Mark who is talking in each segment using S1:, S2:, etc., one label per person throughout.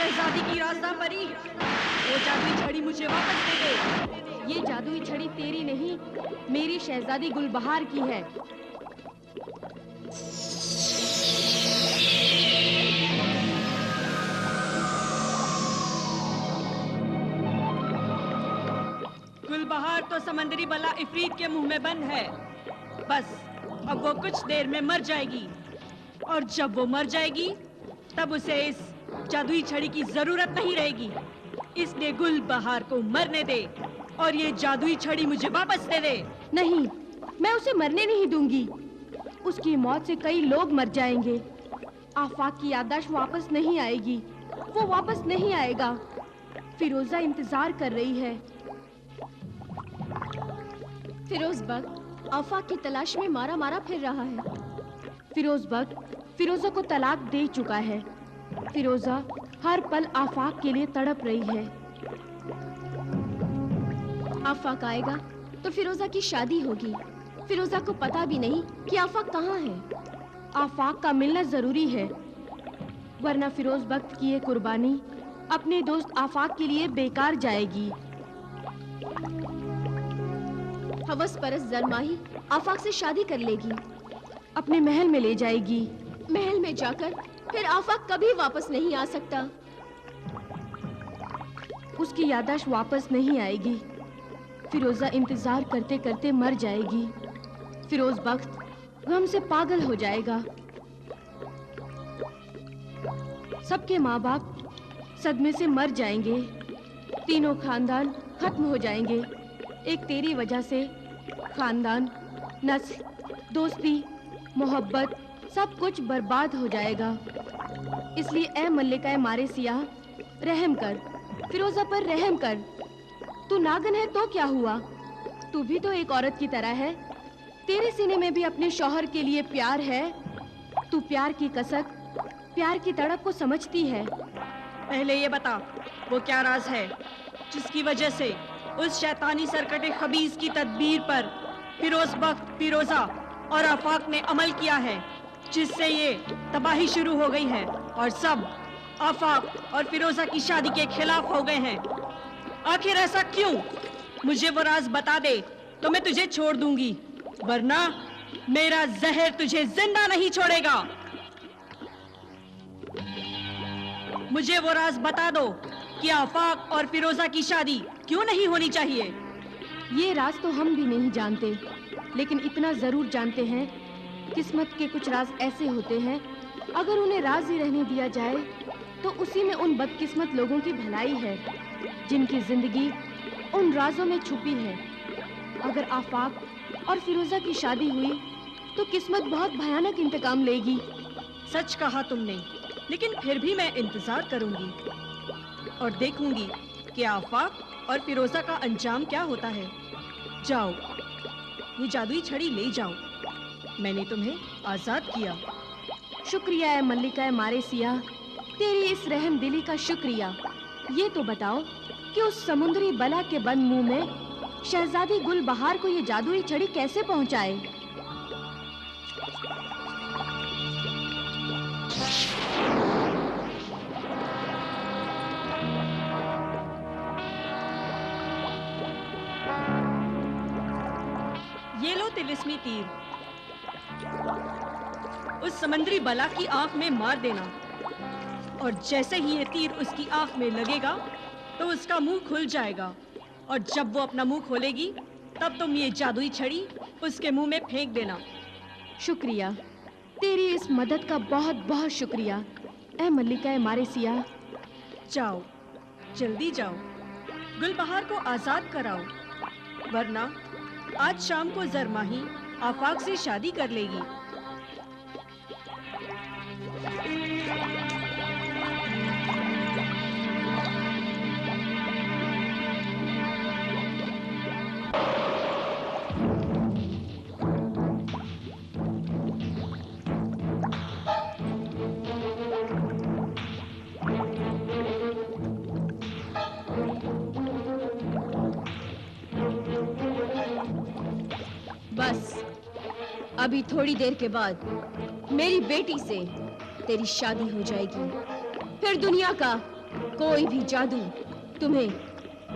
S1: शहजादी की रास्ता परी, वो जादुई छड़ी मुझे वापस दे दे।
S2: ये जादुई छड़ी तेरी नहीं, मेरी शहजादी गुलबहार की है।
S1: गुलबहार तो समंदरी बला इफरीत के मुंह में बंद है। बस अब वो कुछ देर में मर जाएगी, और जब वो मर जाएगी तब उसे इस जादुई छड़ी की जरूरत नहीं रहेगी। इसलिए गुलबहार को मरने दे और ये जादुई छड़ी मुझे वापस दे दे।
S2: नहीं, मैं उसे मरने नहीं दूंगी। उसकी मौत से कई लोग मर जाएंगे। आफाक की याददाश्त वापस नहीं आएगी, वो वापस नहीं आएगा। फिरोजा इंतजार कर रही है।
S3: फिरोज बक आफाक की तलाश में मारा मारा फिर रहा है।
S2: फिरोज बक फिरोजा को तलाक दे चुका है। फिरोजा हर पल आफाक के लिए तड़प रही है।
S3: आफाक आएगा तो फिरोजा की शादी होगी। फिरोजा को पता भी नहीं कि आफाक कहाँ है।
S2: आफाक का मिलना जरूरी है, वरना फिरोज बख्त की ये कुर्बानी अपने दोस्त आफाक के लिए बेकार जाएगी।
S3: हवस परस्त जरमाही आफाक से शादी कर लेगी,
S2: अपने महल में ले जाएगी।
S3: महल में जाकर फिर आफाक कभी वापस नहीं आ सकता।
S2: उसकी याददाश्त वापस नहीं आएगी। फिरोजा इंतजार करते करते मर जाएगी। फिरोज बख्त गम से पागल हो जाएगा। सबके माँ बाप सदमे से मर जाएंगे। तीनों खानदान खत्म हो जाएंगे। एक तेरी वजह से खानदान, नस्ल, दोस्ती, मोहब्बत सब कुछ बर्बाद हो जाएगा। इसलिए ए मल्लिका मारे सियाह, रहम कर, फिरोजा पर रहम कर। तू नागन है तो क्या हुआ, तू भी तो एक औरत की तरह है। तेरे सीने में भी अपने शौहर के लिए प्यार है। तू प्यार की कसक, प्यार की तड़प को समझती है।
S1: पहले ये बता, वो क्या राज है जिसकी वजह से उस शैतानी सरकटे खबीज की तदबीर पर फिरोज बख्त, फिरोजा और आफाक ने अमल किया है, जिससे ये तबाही शुरू हो गई है और सब आफाक और फिरोजा की शादी के खिलाफ हो गए हैं। आखिर ऐसा क्यों? मुझे वो राज बता दे तो मैं तुझे छोड़ दूंगी, वरना मेरा जहर तुझे जिंदा नहीं छोड़ेगा। मुझे वो राज बता दो कि आफाक और फिरोजा की शादी क्यों नहीं होनी चाहिए।
S2: ये राज तो हम भी नहीं जानते, लेकिन इतना जरूर जानते हैं, किस्मत के कुछ राज ऐसे होते हैं, अगर उन्हें राज ही रहने दिया जाए तो उसी में उन बदकिस्मत लोगों की भलाई है जिनकी जिंदगी उन राजों में छुपी है। अगर आफाक और फिरोजा की शादी हुई तो किस्मत बहुत भयानक इंतकाम लेगी।
S1: सच कहा तुमने, लेकिन फिर भी मैं इंतजार करूंगी और देखूंगी कि आफाक और फिरोजा का अंजाम क्या होता है। जाओ, ये जादुई छड़ी ले जाओ, मैंने तुम्हें आजाद किया।
S2: शुक्रिया है मल्लिका मारे सियाह, तेरी इस रहम दिली का शुक्रिया। ये तो बताओ कि उस समुद्री बला के बंद मुंह में शहजादी गुलबहार को ये जादुई छड़ी कैसे पहुंचाए?
S1: ये लो तिलिस्मी तीर, उस समंदरी बला की आंख में मार देना, और जैसे ही ये तीर उसकी आंख में लगेगा तो उसका मुंह खुल जाएगा, और जब वो अपना मुंह खोलेगी तब तुम ये जादुई छड़ी उसके मुंह में फेंक देना।
S2: शुक्रिया, तेरी इस मदद का बहुत बहुत शुक्रिया ए मल्लिका मारे सियाह।
S1: जाओ, जल्दी जाओ, गुलबहार को आजाद कराओ, वरना आज शाम को जरमाही आफाक से शादी कर लेगी।
S3: बस अभी थोड़ी देर के बाद मेरी बेटी से तेरी शादी हो जाएगी, फिर दुनिया का कोई भी जादू तुम्हें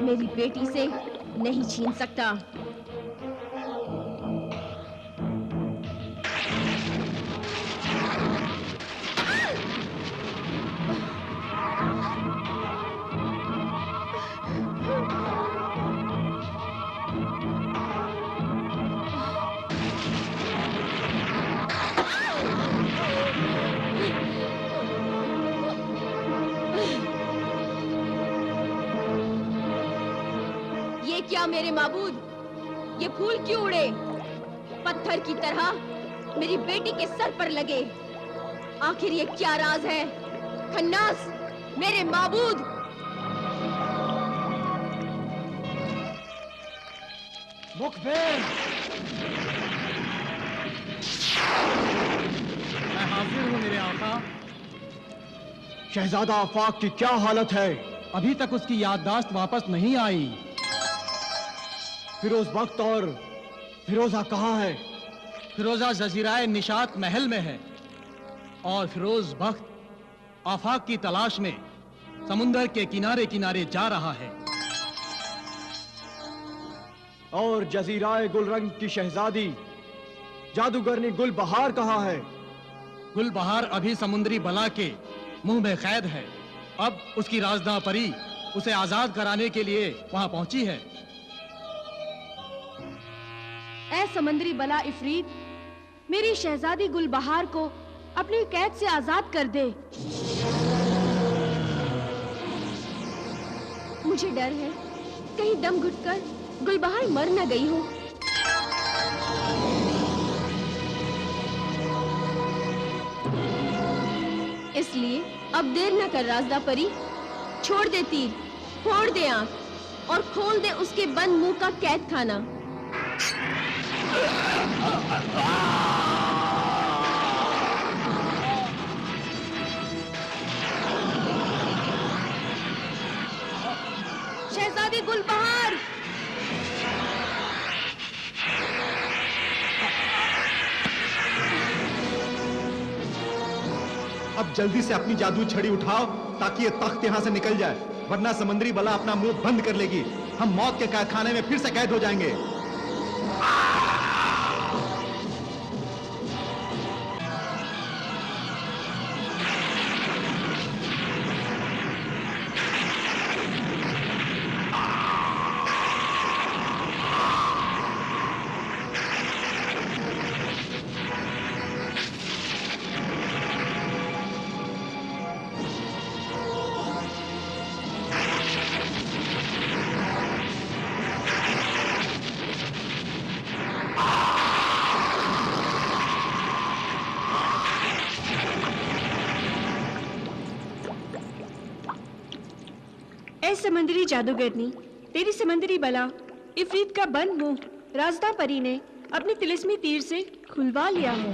S3: मेरी बेटी से नहीं छीन सकता। ये क्या मेरे माबूद, ये फूल क्यों उड़े? पत्थर की तरह मेरी बेटी के सर पर लगे। आखिर ये क्या राज है? खन्नास, मेरे माबूद।
S4: मुखबिर, मैं हाजिर हूँ मेरे आका।
S5: शहजादा आफाक की क्या हालत है?
S4: अभी तक उसकी याददाश्त वापस नहीं आई।
S5: फिरोज बख्त और फिरोजा कहाँ है?
S4: फिरोजा जजीराए निशात महल में है और फिरोज बख्त आफाक की तलाश में समुंदर के किनारे किनारे जा रहा है।
S5: और जजीराए गुलरंग की शहजादी जादूगरनी गुलबहार कहाँ है?
S4: गुलबहार अभी समुद्री बला के मुंह में कैद है। अब उसकी राजदा परी उसे आजाद कराने के लिए वहां पहुंची है।
S2: ऐ समंदरी बला इफरीत, मेरी शहजादी गुलबहार को अपनी कैद से आजाद कर दे।
S3: मुझे डर है कहीं दम घुटकर गुलबहार मर न गई हो। इसलिए अब देर न कर राजदा परी, छोड़ दे तीर, फोड़ दे आंख और खोल दे उसके बंद मुंह का कैद खाना।
S2: शहजादी गुलबहार!
S6: अब जल्दी से अपनी जादू छड़ी उठाओ ताकि ये तख्त यहाँ से निकल जाए, वरना समंदरी बला अपना मुंह बंद कर लेगी। हम मौत के कारखाने में फिर से कैद हो जाएंगे।
S1: समंदरी जादूगरनी, तेरी समंदरी बला इफरीत का बंद मुंह राजदा परी ने अपने तिलिस्मी तीर से खुलवा लिया है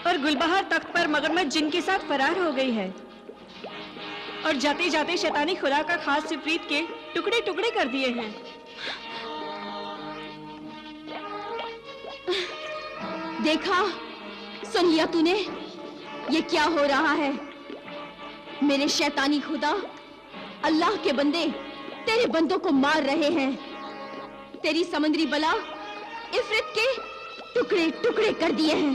S1: और गुलबहार तख्त पर मगरमच्छ जिन के साथ फरार हो गई है और जाते जाते शैतानी खुदा का खास इफरीत के टुकड़े टुकड़े कर दिए हैं।
S3: देखा, सुन लिया तूने? ये क्या हो रहा है? मेरे शैतानी खुदा अल्लाह के बंदे तेरे बंदों को मार रहे हैं। तेरी समंदरी बला इफरीत के टुकड़े टुकड़े कर दिए हैं।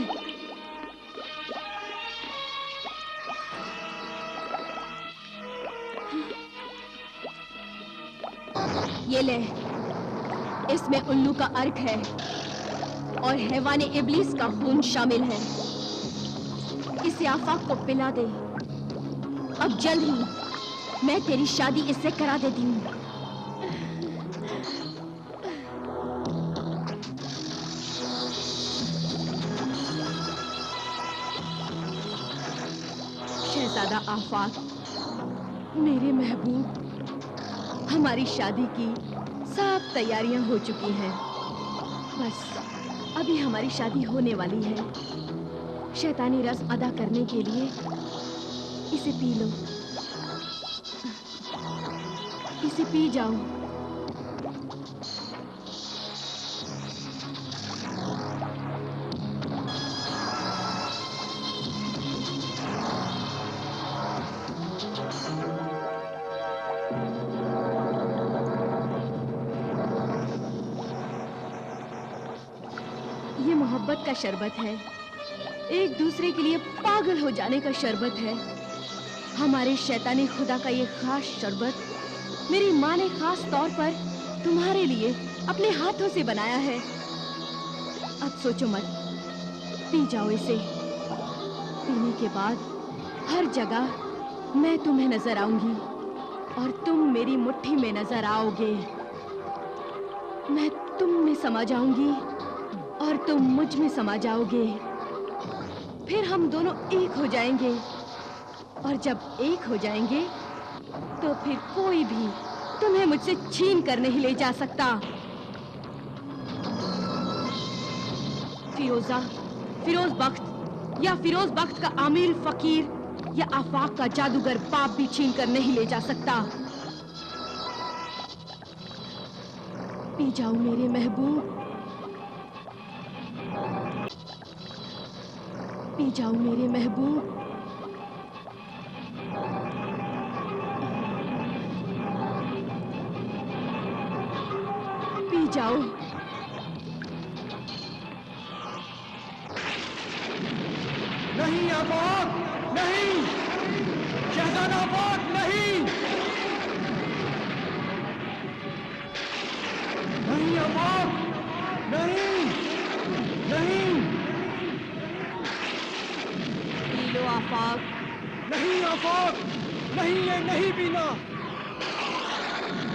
S3: ये ले, इसमें उल्लू का अर्क है और हैवाने इब्लीस का खून शामिल है। इसे आफाक को पिला दे। अब जल्द ही मैं तेरी शादी इससे करा देती हूँ।
S2: शहजादा आफाक, मेरे महबूब, हमारी शादी की सब तैयारियां हो चुकी हैं। बस अभी हमारी शादी होने वाली है। शैतानी रस्म अदा करने के लिए इसे पी लो, इसे पी जाओ। मोहब्बत का शरबत है, एक दूसरे के लिए पागल हो जाने का शरबत है। हमारे शैतानी खुदा का ये खास शरबत मेरी माँ ने खास तौर पर तुम्हारे लिए अपने हाथों से बनाया है। अब सोचो मत, पी जाओ इसे। पीने के बाद हर जगह मैं तुम्हें नजर आऊंगी और तुम मेरी मुट्ठी में नजर आओगे। मैं तुम में समा जाऊंगी और तुम मुझ में समा जाओगे। फिर हम दोनों एक हो जाएंगे और जब एक हो जाएंगे तो फिर कोई भी तुम्हें मुझसे छीन कर नहीं ले जा सकता। फिरोजा, फिरोज बख्त या फिरोज बख्त का आमिर फकीर या आफाक का जादूगर बाप भी छीन कर नहीं ले जा सकता। पी जाओ मेरे महबूब, पी जाओ मेरे महबूब। पी जाओ।
S5: नहीं आफाक, नहीं शहजादा आफाक, नहीं नहीं आफाक, नहीं नहीं
S2: पी लो आफाक।
S5: नहीं आफाक, नहीं, ये नहीं पीना।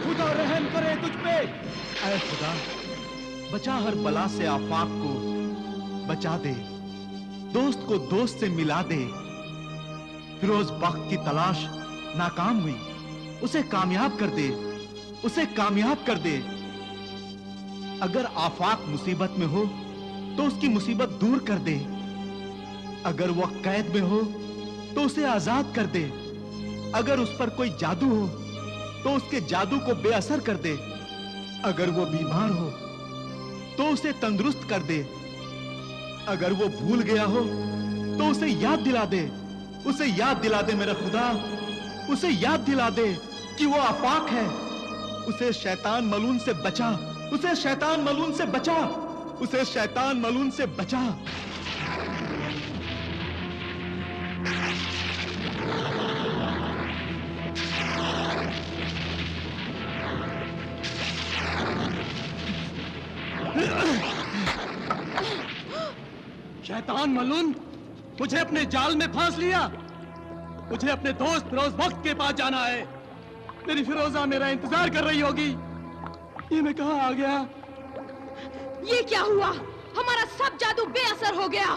S5: खुदा रहम करे तुझ पे।
S6: ऐ खुदा, बचा हर बला से आफाक को, बचा दे दोस्त को दोस्त से मिला दे। फिरोज बख्त की तलाश नाकाम हुई, उसे कामयाब कर दे, उसे कामयाब कर दे। अगर आफाक मुसीबत में हो तो उसकी मुसीबत दूर कर दे। अगर वह कैद में हो तो उसे आजाद कर दे। अगर उस पर कोई जादू हो तो उसके जादू को बेअसर कर दे। अगर वो बीमार हो तो उसे तंदुरुस्त कर दे। अगर वो भूल गया हो तो उसे याद दिला दे। उसे याद दिला दे मेरा खुदा, उसे याद दिला दे कि वो आफाक है। उसे शैतान मलून से बचा, उसे शैतान मलून से बचा, उसे शैतान मलून से बचा।
S4: शैतान मलून, मुझे अपने जाल में फांस लिया। मुझे अपने दोस्त फिरोज बख्त के पास जाना है। मेरी फिरोजा मेरा इंतजार कर रही होगी। ये मैं कहाँ आ गया?
S2: ये क्या हुआ? हमारा सब जादू बेअसर हो गया।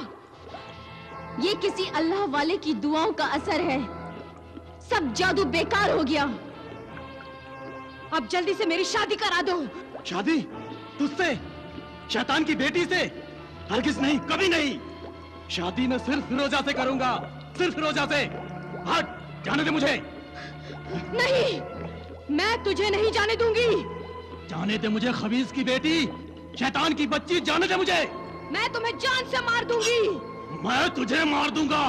S3: ये किसी अल्लाह वाले की दुआओं का असर है। सब जादू बेकार हो गया।
S2: अब जल्दी से मेरी शादी करा दो।
S4: शादी? तुझसे? शैतान की बेटी से? हरगिज नहीं, कभी नहीं। शादी मैं सिर्फ फिरोजा से करूंगा, सिर्फ फिरोजा से। हट, जाने दे मुझे।
S2: नहीं, मैं तुझे नहीं जाने दूंगी।
S4: जाने दे मुझे खबीज की बेटी, शैतान की बच्ची, जाने दे मुझे।
S2: मैं तुम्हें जान से मार दूंगी।
S4: मैं तुझे मार दूंगा।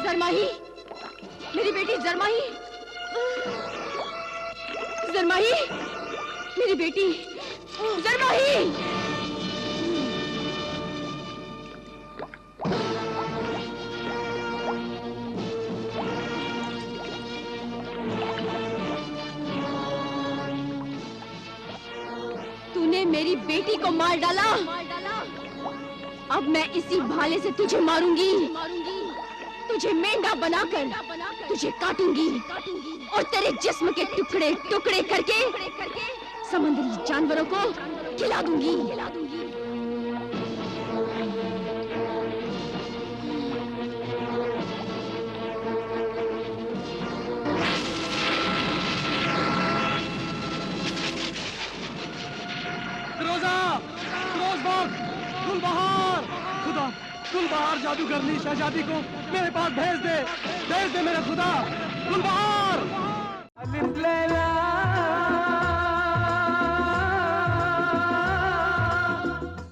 S2: जरमाही, मेरी बेटी जरमाही, जरमाही, मेरी बेटी जरमाही।
S3: तूने मेरी बेटी को मार डाला। अब मैं इसी भाले से तुझे मारूंगी, तुझे मेंढा बनाकर। तुझे काटूंगी और तेरे जिस्म के टुकड़े टुकड़े करके समुद्री जानवरों को खिला दूंगी।
S4: फिरोजा, फिरोज बख्त, गुलबहार, खुदा, गुलबहार जादूगरनी शहजादी को मेरे पास भेज दे मेरे खुदा, गुलबहार।